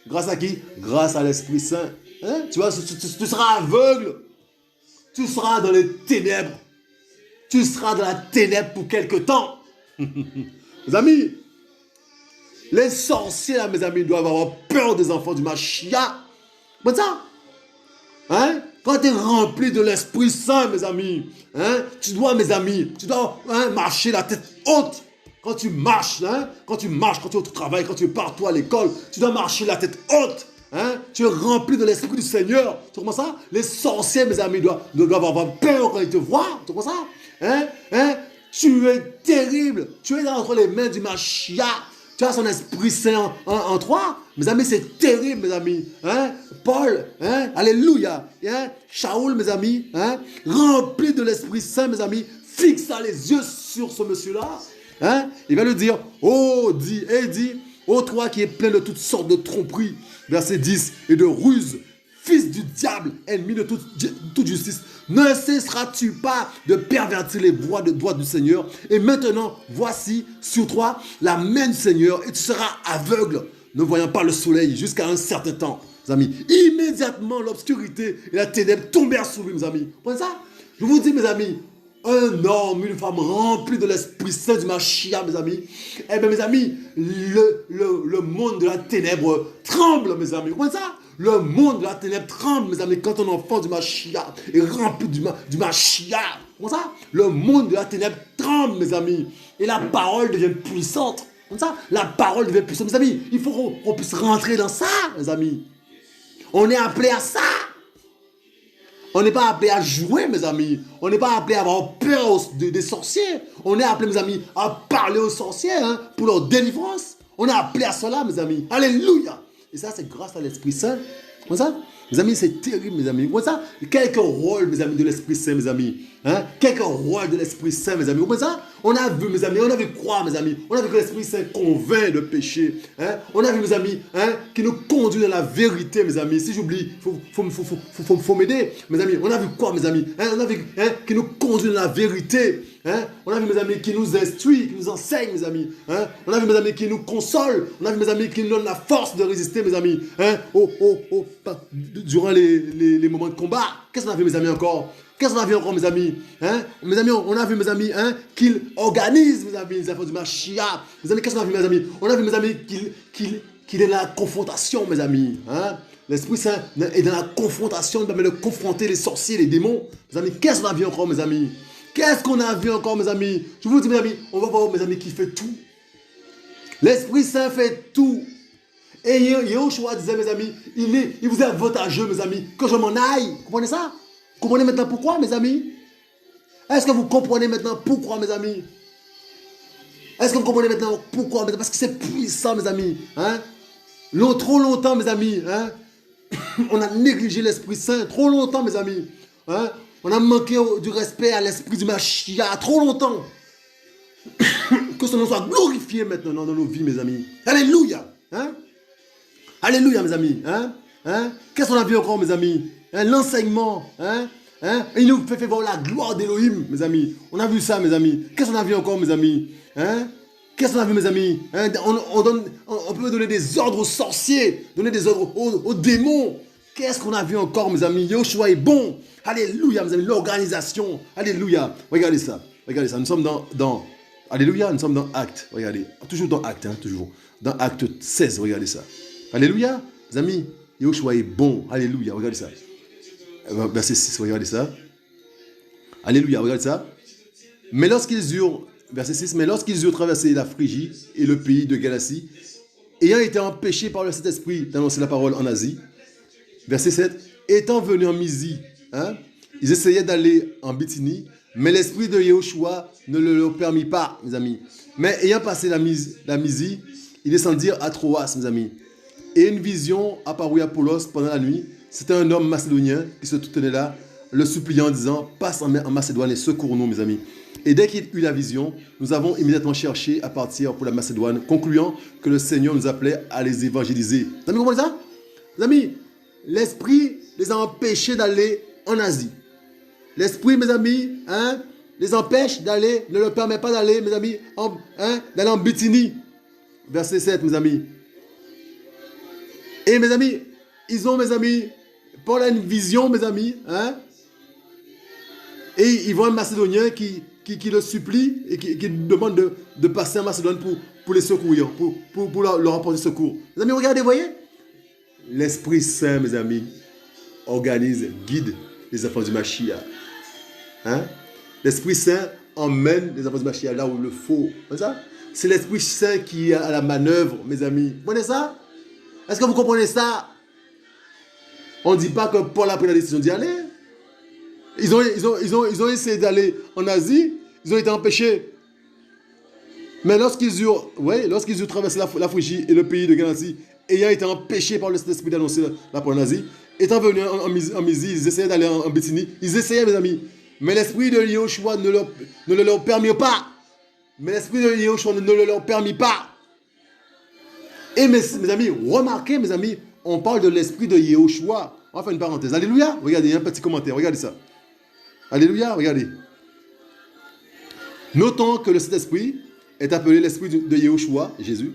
Speaker 1: Grâce à qui? Grâce à l'Esprit Saint. Hein? Tu vois, tu seras aveugle. Tu seras dans les ténèbres. Tu seras dans la ténèbre pour quelque temps. Mes amis, les sorciers, là, mes amis, doivent avoir peur des enfants du Machia. Comme ça. Hein? Quand tu es rempli de l'Esprit Saint, mes amis, hein? Tu dois, mes amis, marcher la tête haute. Quand tu marches, quand tu es au travail, quand tu es partout à l'école, tu dois marcher la tête haute. Hein? Tu es rempli de l'Esprit du Seigneur. Tu comprends ça? Les sorciers, mes amis, doivent avoir peur quand ils te voient. Tu comprends ça? Tu es terrible. Tu es entre les mains du Machia. Tu as son Esprit Saint en toi. Mes amis, c'est terrible, mes amis. Paul, alléluia. Shaoul, mes amis, rempli de l'Esprit Saint, mes amis, fixa les yeux sur ce monsieur-là. Il va lui dire, dis, ô toi qui es plein de toutes sortes de tromperies, verset 10, et de ruses, fils du diable, ennemi de toute justice, ne cesseras-tu pas de pervertir les voies du Seigneur? Et maintenant, voici sur toi la main du Seigneur, et tu seras aveugle, ne voyant pas le soleil jusqu'à un certain temps. Mes amis, immédiatement l'obscurité et la ténèbre tombèrent sur lui, mes amis. Vous voyez ça? Je vous dis, mes amis, un homme, une femme remplie de l'Esprit Saint du Machia, mes amis. Eh bien, mes amis, le monde de la ténèbre tremble, mes amis. Vous comprenez ça? Le monde de la ténèbre tremble, mes amis, quand un enfant du Machia est rempli du Machia. Vous comprenez ça? Le monde de la ténèbre tremble, mes amis. Et la parole devient puissante. Comme ça, la parole devient puissante. Mes amis, il faut qu'on puisse rentrer dans ça, mes amis. On est appelé à ça. On n'est pas appelé à jouer, mes amis. On n'est pas appelé à avoir peur des sorciers. On est appelé, mes amis, à parler aux sorciers pour leur délivrance. On est appelé à cela, mes amis. Alléluia. Et ça, c'est grâce à l'Esprit Saint. Comme ça, mes amis, c'est terrible, mes amis. Comme ça, quelques rôles, mes amis, de l'Esprit Saint, mes amis. Quelques rôles de l'Esprit Saint, mes amis. Comme ça, on a vu, mes amis, on a vu quoi, mes amis? On a vu que l'Esprit Saint convainc de péché. On a vu, mes amis, qui nous conduit dans la vérité, mes amis. Si j'oublie, faut m'aider, mes amis. On a vu quoi, mes amis? On a vu qui nous conduit dans la vérité. On a vu, mes amis, qui nous instruit, qui nous enseigne, mes amis. On a vu, mes amis, qui nous console. On a vu, mes amis, qui nous donne la force de résister, mes amis. Durant les moments de combat. Qu'est-ce qu'on a vu, mes amis, encore? Qu'est-ce qu'on a vu encore, mes amis? Mes amis, on a vu, mes amis, qu'il organise, mes amis, les affaires du Machia. Mes amis, qu'est-ce qu'on a vu, mes amis? On a vu, mes amis, qu'il est dans la confrontation, mes amis. L'Esprit Saint est dans la confrontation. Il permet de confronter les sorciers, les démons. Mes amis, qu'est-ce qu'on a vu encore, mes amis? Qu'est-ce qu'on a vu encore, mes amis? Je vous dis, mes amis, on va voir, mes amis, qui fait tout. L'Esprit Saint fait tout. Et Yehoshua disait, mes amis, il vous est avantageux, mes amis, que je m'en aille. Vous comprenez ça? Vous comprenez maintenant pourquoi, mes amis? Est-ce que vous comprenez maintenant pourquoi, mes amis? Est-ce que vous comprenez maintenant pourquoi, mes amis? Parce que c'est puissant, mes amis. Trop longtemps, mes amis, on a négligé l'Esprit Saint. Trop longtemps, mes amis. On a manqué du respect à l'Esprit du Machia. Trop longtemps. Que son nom soit glorifié maintenant dans nos vies, mes amis. Alléluia. Alléluia, mes amis. Qu'est-ce qu'on a vu encore, mes amis? L'enseignement. Il nous fait voir la gloire d'Élohim, mes amis. On a vu ça, mes amis. Qu'est-ce qu'on a vu encore, mes amis? Qu'est-ce qu'on a vu, mes amis? On peut donner des ordres aux sorciers, donner des ordres aux démons. Qu'est-ce qu'on a vu encore, mes amis? Yehoshua est bon. Alléluia, mes amis. L'organisation. Alléluia. Regardez ça. Regardez ça. Nous sommes dans Alléluia, nous sommes dans Actes. Regardez. Toujours dans Actes, toujours. Dans Acte 16, regardez ça. Alléluia. Mes amis, Yehoshua est bon. Alléluia. Regardez ça. Verset 6, regardez ça. Alléluia, regarde ça. Mais lorsqu'ils eurent, verset 6, mais lorsqu'ils eurent traversé la Phrygie et le pays de Galatie, ayant été empêchés par le Saint-Esprit d'annoncer la parole en Asie, verset 7, étant venus en Mysie, hein, ils essayaient d'aller en Bithynie, mais l'esprit de Yahushua ne le leur permit pas, mes amis. Mais ayant passé la Mysie, ils descendirent à Troas, mes amis. Et une vision apparut à Apollos pendant la nuit. C'était un homme macédonien qui se tenait là, le suppliant en disant, passe en Macédoine et secours-nous, mes amis. Et dès qu'il eut la vision, nous avons immédiatement cherché à partir pour la Macédoine, concluant que le Seigneur nous appelait à les évangéliser. Vous amis, comprenez ça? Les amis, l'Esprit les a empêchés d'aller en Asie. L'Esprit, mes amis, hein, les empêche d'aller, ne leur permet pas d'aller, mes amis, d'aller en Bithynie. Verset 7, mes amis. Et mes amis, ils ont, mes amis, Paul a une vision, mes amis, hein, et ils voient un Macédonien qui le supplie et qui demande de passer en Macédoine pour les secourir, pour leur apporter secours. Mes amis, regardez, voyez, l'Esprit Saint, mes amis, organise, guide les enfants du Mashiach. Hein? L'Esprit Saint emmène les enfants du Mashiach là où il le faut. C'est l'Esprit Saint qui est à la manœuvre, mes amis. Vous comprenez ça? Est-ce que vous comprenez ça? On ne dit pas que Paul a pris la décision d'y aller. Ils ont essayé d'aller en Asie, ils ont été empêchés. Mais lorsqu'ils eurent traversé la Phrygie et le pays de Galatie, ayant été empêchés par le Saint-Esprit d'annoncer la parole en Asie, étant venus en Mysie, ils essayaient d'aller en Bithynie. Ils essayaient, mes amis. Mais l'Esprit de Yahushua ne le leur permit pas. Mais l'Esprit de Yahushua ne le leur permit pas. Et mes amis, remarquez, mes amis, on parle de l'Esprit de Yahushua. On va faire une parenthèse. Alléluia. Regardez, il y a un petit commentaire. Regardez ça. Alléluia, regardez. Notons que le Saint-Esprit est appelé l'Esprit de Yahushua, Jésus.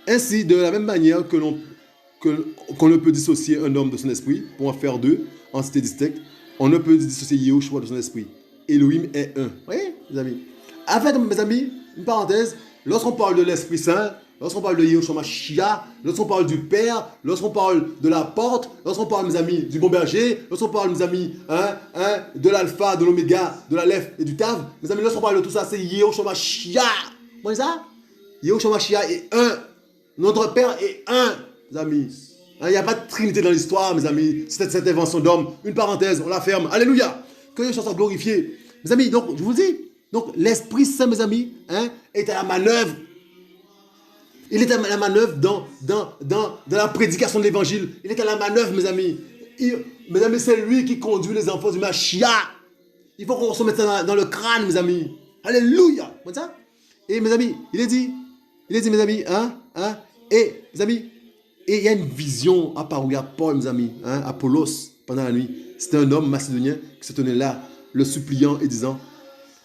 Speaker 1: Ainsi, de la même manière qu'on ne peut dissocier un homme de son esprit pour en faire deux entités distinctes, on ne peut dissocier Yahushua de son esprit. Elohim est un. Vous voyez, mes amis? En fait, mes amis, une parenthèse, lorsqu'on parle de l'Esprit Saint, lorsqu'on parle de Yahushua Mashiach, lorsqu'on parle du Père, lorsqu'on parle de la porte, lorsqu'on parle, mes amis, du bon berger, lorsqu'on parle, mes amis, de l'alpha, de l'oméga, de l'alef et du tav, mes amis, lorsqu'on parle de tout ça, c'est Yahushua Mashiach. Vous voyez ça? Yahushua Mashiach est un. Notre Père est un, mes amis. Il n'y a pas de trinité dans l'histoire, mes amis. C'est cette invention d'homme. Une parenthèse, on la ferme. Alléluia. Que Dieu soit glorifié. Mes amis, donc, je vous dis, donc l'Esprit Saint, mes amis, est à la manœuvre. Il est à la manœuvre dans la prédication de l'évangile. Il est à la manœuvre, mes amis. Mes amis, c'est lui qui conduit les enfants du Mashiach. Il faut qu'on se mette ça dans le crâne, mes amis. Alléluia. Comme ça. Et mes amis, il est dit, mes amis, et mes amis, et il y a une vision apparue à Paul, mes amis, Apollos, pendant la nuit. C'était un homme macédonien qui se tenait là, le suppliant et disant,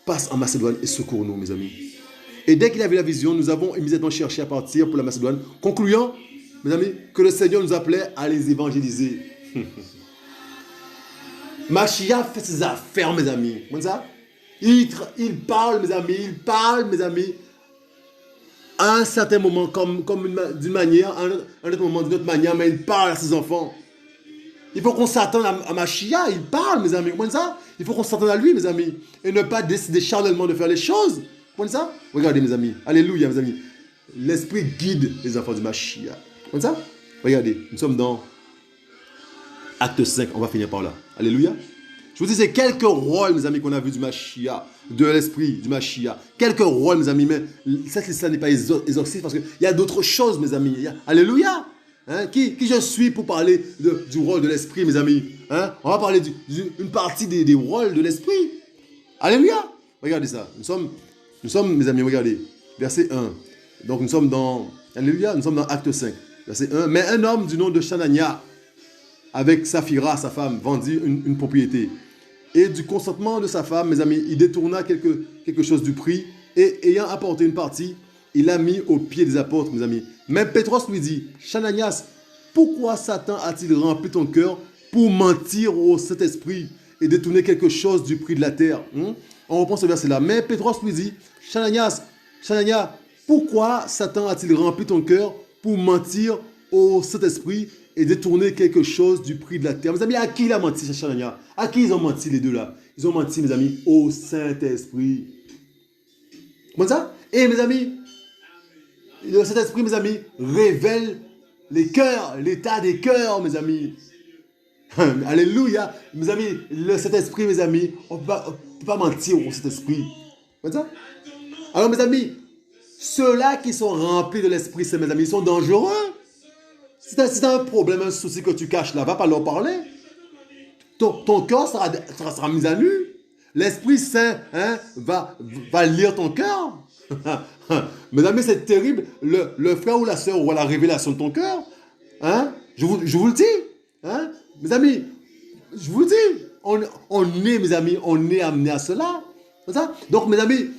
Speaker 1: passe en Macédoine et secours-nous, mes amis. Et dès qu'il avait la vision, nous avons immédiatement cherché à partir pour la Macédoine, concluant, mes amis, que le Seigneur nous appelait à les évangéliser. Mashiach fait ses affaires, mes amis. Vous voyez ça? Il parle, mes amis, à un certain moment, d'une manière, à un autre moment, d'une autre manière, mais il parle à ses enfants. Il faut qu'on s'attende à Mashiach, il parle, mes amis. Vous comprenez ça? Il faut qu'on s'attende à lui, mes amis. Et ne pas décider charnellement de faire les choses. Vous comprenez ça? Regardez, mes amis. Alléluia, mes amis. L'Esprit guide les enfants du Mashiach. Vous comprenez ça? Regardez, nous sommes dans Acte 5. On va finir par là. Alléluia. Je vous dis, c'est quelques rôles, mes amis, qu'on a vu du Mashiach, de l'Esprit du Mashiach. Quelques rôles, mes amis, mais cette liste-là n'est pas exhaustive parce qu'il y a d'autres choses, mes amis. Alléluia. Qui je suis pour parler du rôle de l'Esprit, mes amis? On va parler d'une partie des rôles de l'Esprit. Alléluia. Regardez ça. Nous sommes, mes amis, regardez. Verset 1. Donc nous sommes dans Acte 5. Verset 1. Mais un homme du nom de Chanania, avec Saphira, sa femme, vendit une propriété. Et du consentement de sa femme, mes amis, il détourna quelque chose du prix, et ayant apporté une partie, il l'a mis aux pieds des apôtres, mes amis. Mais Pétros lui dit, Chananias, pourquoi Satan a-t-il rempli ton cœur pour mentir au Saint-Esprit et détourner quelque chose du prix de la terre? On reprend ce verset-là. Mais Pétros lui dit, Chanania, pourquoi Satan a-t-il rempli ton cœur pour mentir au Saint-Esprit et détourné quelque chose du prix de la terre. Mes amis, à qui il a menti, Chanania? À qui ils ont menti les deux là? Ils ont menti, mes amis, au Saint-Esprit. Comment ça? Et mes amis, le Saint-Esprit, mes amis, révèle les cœurs, l'état des cœurs, mes amis. Alléluia. Mes amis, le Saint-Esprit, mes amis, on ne peut pas mentir au Saint-Esprit. Comme ça? Alors, mes amis, ceux-là qui sont remplis de l'Esprit Saint, mes amis, ils sont dangereux. Si tu as un problème, un souci que tu caches là, va pas leur parler. Ton cœur sera mis à nu. L'Esprit Saint va lire ton cœur. Mes amis, c'est terrible. Le frère ou la sœur aura la révélation de ton cœur. Hein? Je vous le dis. Hein? Mes amis, je vous le dis. On est, mes amis, on est amené à cela. Ça? Donc, mes amis,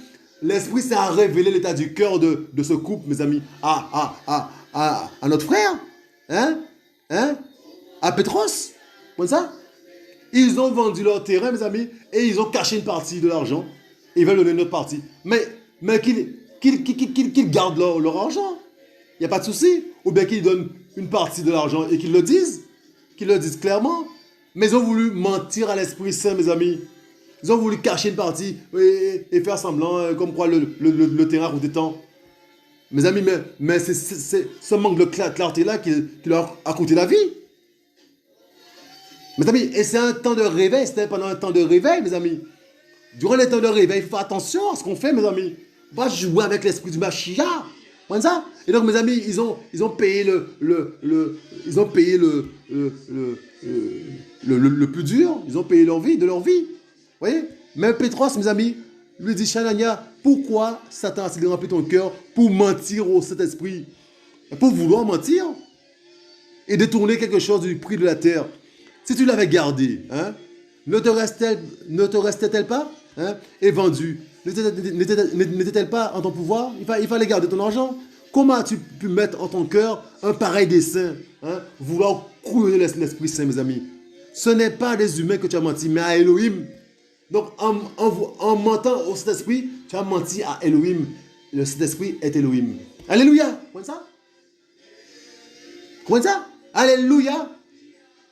Speaker 1: l'Esprit Saint a révélé l'état du cœur de ce couple, mes amis, à notre frère. Hein? À Pétros. Comme ça? Ils ont vendu leur terrain, mes amis, et ils ont caché une partie de l'argent. Ils veulent donner une autre partie. Mais qu'ils gardent leur argent. Il n'y a pas de souci. Ou bien qu'ils donnent une partie de l'argent et qu'ils le disent. Qu'ils le disent clairement. Mais ils ont voulu mentir à l'Esprit Saint, mes amis. Ils ont voulu cacher une partie et faire semblant, comme quoi le terrain coûtait tant. Mes amis, mais c'est ce manque de clarté-là qui leur a coûté la vie. Mes amis, et c'est un temps de réveil, c'était pendant un temps de réveil, mes amis. Durant les temps de réveil, il faut faire attention à ce qu'on fait, mes amis. On va jouer avec l'esprit du Mashiach. Comme ça. Et donc, mes amis, ils ont payé ils ont payé le plus dur. Ils ont payé leur vie, de leur vie. Vous voyez? Même Pétros, mes amis, lui dit, Chanania, pourquoi Satan a-t-il rempli ton cœur pour mentir au Saint-Esprit? Pour vouloir mentir et détourner quelque chose du prix de la terre. Si tu l'avais gardé, hein, ne te restait-elle pas, hein, et vendue? N'était-elle pas en ton pouvoir? Il fallait garder ton argent. Comment as-tu pu mettre en ton cœur un pareil dessein, hein, vouloir couronner l'Esprit Saint, mes amis? Ce n'est pas à des humains que tu as menti, mais à Elohim. Donc, en mentant au Saint-Esprit, tu as menti à Elohim. Le Saint-Esprit est Elohim. Alléluia. Comment ça? Comment ça? Alléluia.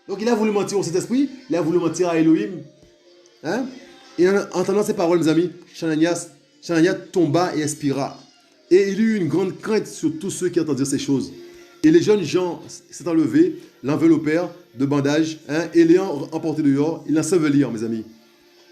Speaker 1: Donc, il a voulu mentir au Saint-Esprit, il a voulu mentir à Elohim. Hein? Et en entendant ces paroles, mes amis, Chanania tomba et expira. Et il eut une grande crainte sur tous ceux qui entendirent ces choses. Et les jeunes gens s'étant levés, l'enveloppèrent de bandages, hein, et l'ayant emporté dehors, ils l'ensevelirent, mes amis.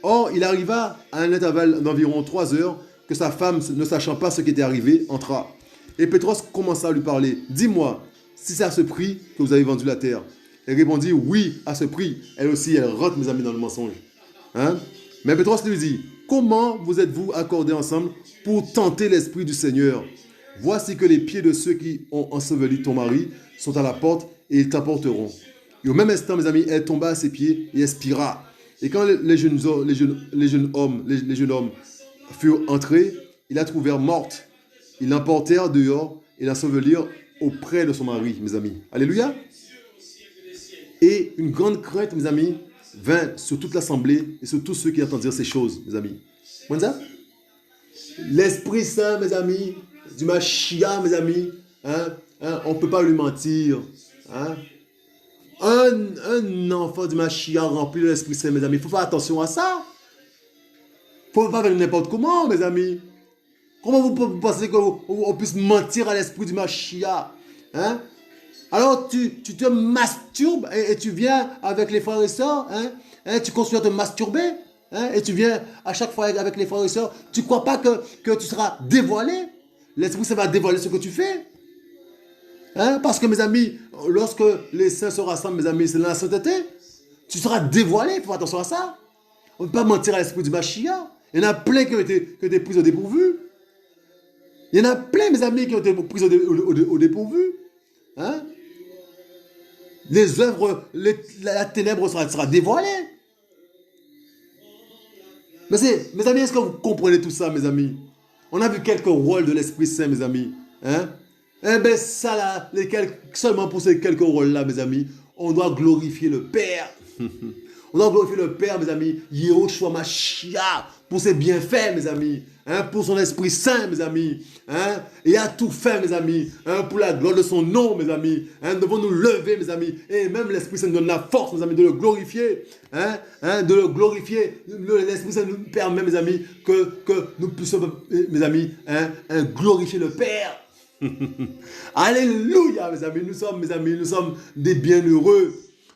Speaker 1: Or, il arriva à un intervalle d'environ 3 heures que sa femme, ne sachant pas ce qui était arrivé, entra. Et Pétros commença à lui parler. « Dis-moi, si c'est à ce prix que vous avez vendu la terre. » Elle répondit, oui, à ce prix. Elle aussi, elle rentre, mes amis, dans le mensonge. Hein? Mais Pétros lui dit, comment vous êtes-vous accordés ensemble pour tenter l'Esprit du Seigneur? Voici que les pieds de ceux qui ont enseveli ton mari sont à la porte et ils t'apporteront. Et au même instant, mes amis, elle tomba à ses pieds et expira. Et quand les jeunes hommes furent entrés, ils la trouvèrent morte. Ils l'emportèrent dehors et l'ensevelirent auprès de son mari, mes amis. Alléluia. Et une grande crainte, mes amis, vint sur toute l'assemblée et sur tous ceux qui entendirent ces choses, mes amis. Comment ça? L'Esprit Saint, mes amis, du Mashiach, mes amis, hein, on ne peut pas lui mentir. Hein. Un enfant du Mashiach rempli de l'Esprit Saint, mes amis, il faut faire attention à ça. Il ne faut pas faire n'importe comment, mes amis. Comment vous pensez qu'on puisse mentir à l'Esprit du Mashiach? Hein? Alors tu te masturbes et tu viens avec les frères et sœurs, hein, tu continues à te masturber, hein, et tu viens à chaque fois avec les frères et sœurs. Tu ne crois pas que tu seras dévoilé? L'Esprit Saint va dévoiler ce que tu fais. Hein, parce que mes amis, lorsque les saints se rassemblent, mes amis, c'est dans la sainteté. Tu seras dévoilé, il faut faire attention à ça. On ne peut pas mentir à l'Esprit du Mashiach. Il y en a plein qui ont été pris au dépourvu. Il y en a plein, mes amis, qui ont été pris au dépourvu. Hein? Les œuvres, la ténèbre sera dévoilée. Mais mes amis, est-ce que vous comprenez tout ça, mes amis? On a vu quelques rôles de l'Esprit Saint, mes amis. Hein? Eh bien, ça là, seulement pour ces quelques rôles-là, mes amis, on doit glorifier le Père. On doit glorifier le Père, mes amis. Yehoshua Mashiach, pour ses bienfaits, mes amis. hein, pour son Esprit Saint, mes amis, hein, et a tout fait, mes amis, hein, pour la gloire de son nom, mes amis. Hein, nous devons nous lever, mes amis, et même l'Esprit Saint nous donne la force, mes amis, de le glorifier, hein, de le glorifier. L'Esprit Saint nous permet, mes amis, que nous puissions, mes amis, hein, glorifier le Père. Alléluia, mes amis, nous sommes des bienheureux.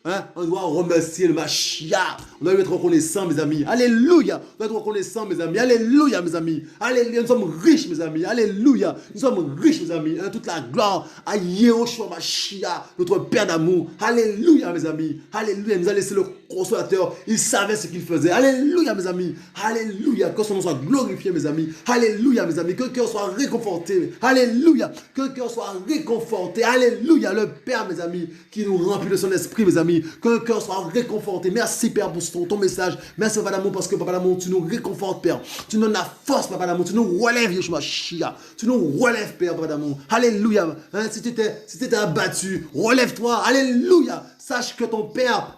Speaker 1: Hein? On doit remercier le Mashiach. On doit lui être reconnaissant, mes amis. Alléluia. On doit être reconnaissant, mes amis. Alléluia, mes amis. Alléluia. Nous sommes riches, mes amis. Alléluia. Nous sommes riches, mes amis. Hein? Toute la gloire à Yehoshua Mashiach, notre Père d'amour. Alléluia, mes amis. Alléluia. Il nous a laissé le consolateur. Il savait ce qu'il faisait. Alléluia, mes amis. Alléluia. Que son nom soit glorifié, mes amis. Alléluia, mes amis. Que le cœur soit réconforté. Alléluia. Que le cœur soit réconforté. Alléluia. Le Père, mes amis, qui nous remplit de son esprit, mes amis. Que le cœur soit réconforté. Merci, Père, pour ton message. Merci, Papa d'amour, parce que, Papa d'amour, tu nous réconfortes, Père. Tu nous donnes la force, Papa d'amour. Tu nous relèves, Yeshua Shia. Tu nous relèves, Père, Papa d'amour. Alléluia. Hein, si tu étais abattu, relève-toi. Alléluia. Sache que ton Père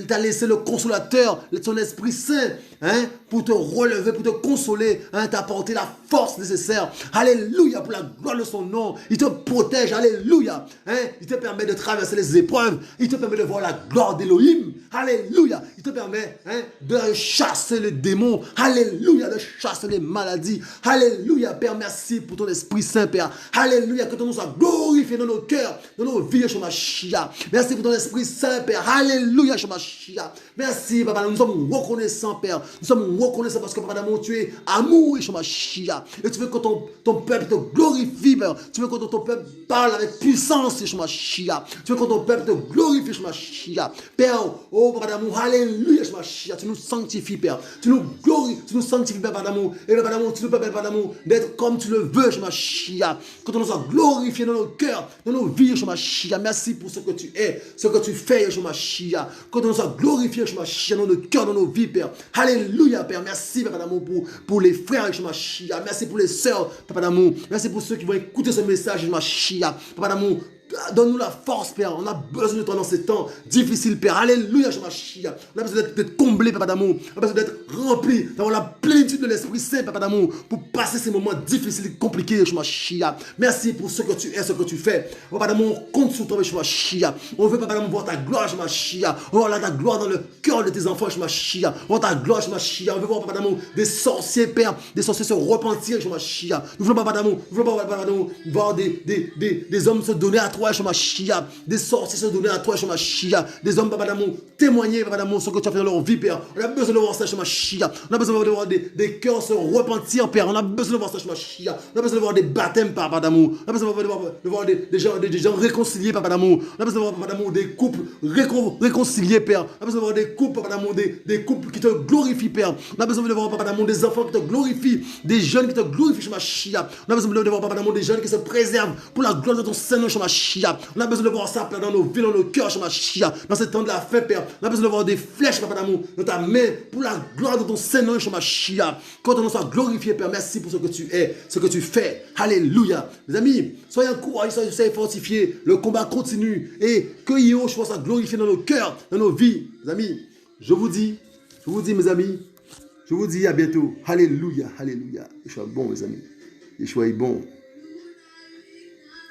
Speaker 1: t'a laissé le consolateur, son Esprit Saint, hein, pour te relever, pour te consoler, hein, t'apporter la force nécessaire. Alléluia, pour la gloire de son nom. Il te protège, alléluia. Hein, il te permet de traverser les épreuves. Il te permet de voir la gloire d'Élohim. Alléluia. Il te permet, hein, de chasser les démons. Alléluia, de chasser les maladies. Alléluia, Père, merci pour ton Esprit Saint, Père. Alléluia, que ton nom soit glorifié dans nos cœurs, dans nos vies, Yeshua Shia. Merci pour ton Esprit Saint, Père. Alléluia, Yeshua Shia. Merci, Papa. Nous sommes reconnaissants, Père. Nous sommes reconnaissants parce que, Papa d'amour, tu es amour, Yeshua Shia. Et tu veux que ton peuple te glorifie, Père. Tu veux que ton peuple parle avec puissance, Yeshua Shia. Tu veux que ton peuple te glorifie, Yeshua Shia. Père, oh, Papa d'amour, alléluia, Yeshua Shia. Tu nous sanctifies, Père. Tu nous glorifies, tu nous sanctifies, Papa d'amour. Et Papa d'amour, tu nous permets, Papa d'amour, d'être comme tu le veux, Yeshua Shia. Que ton nom soit glorifié dans nos cœurs, dans nos vies, Yeshua Shia. Merci pour ce que tu es, ce que tu fais, Yeshua Shia. Que ton nom soit glorifié, Yeshua Shia, dans nos cœurs, dans nos vies, Père. Alléluia, Père. Merci, Papa d'amour, pour les frères, Yeshua Shia. Merci pour les sœurs, Papa d'amour. Merci pour ceux qui vont écouter ce message, Yeshua Shia. Papa d'amour, donne-nous la force, Père. On a besoin de toi dans ces temps difficiles, Père. Alléluia, Yeshua Shia. On a besoin d'être comblé, Papa d'amour. On a besoin d'être rempli, d'avoir la plénitude de l'Esprit Saint, Papa d'amour, pour passer ces moments difficiles et compliqués, Yeshua Shia. Merci pour ce que tu es, ce que tu fais. Papa d'amour, on compte sur toi, Yeshua Shia. On veut, Papa d'amour, voir ta gloire, Yeshua Shia. On veut voir ta gloire dans le cœur de tes enfants, Yeshua Shia. On veut voir ta gloire, Yeshua Shia. On veut voir, Papa d'amour, des sorciers, Père, des sorciers se repentir, Yeshua Shia. Nous voulons, Papa d'amour, voir des hommes se donner à toi, Yeshua Shia. Des sorciers se donner à toi, Yeshua Shia. Des hommes, Papa d'amour, témoigner, Papa d'amour, ce que tu as fait dans leur vie, Père. On a besoin de voir ça, Yeshua Shia. On a besoin de voir des cœurs se repentir, Père. On a besoin de voir ça, Yeshua Shia. On a besoin de voir des baptêmes, Papa d'amour. On a besoin de voir des gens réconciliés, Papa d'amour. On a besoin de voir, Papa d'amour, des couples réconciliés, Père. On a besoin de voir des couples, Papa d'amour, des couples qui te glorifient, Père. On a besoin de voir, Papa d'amour, des enfants qui te glorifient, des jeunes qui te glorifient, Yeshua Shia. On a besoin de voir, Papa d'amour, des jeunes qui se préservent pour la gloire de ton Seigneur, Yeshua Shia. On a besoin de voir ça, Père, dans nos vies, dans nos cœurs, Yeshua Shia. Dans ce temps de la fête, Père. On a besoin de voir des flèches, Papa d'amour, dans ta main pour la gloire de ton Seigneur, Yeshua Shia. Quand ton nom soit glorifié, Père, merci pour ce que tu es, ce que tu fais. Alléluia. Mes amis, soyez encouragés, soyez fortifiés. Le combat continue. Et que Yehoshua soit glorifié dans nos cœurs, dans nos vies. Mes amis, je vous dis, mes amis, je vous dis à bientôt. Alléluia, alléluia. Yeshua est bon, mes amis. Yeshua est bon.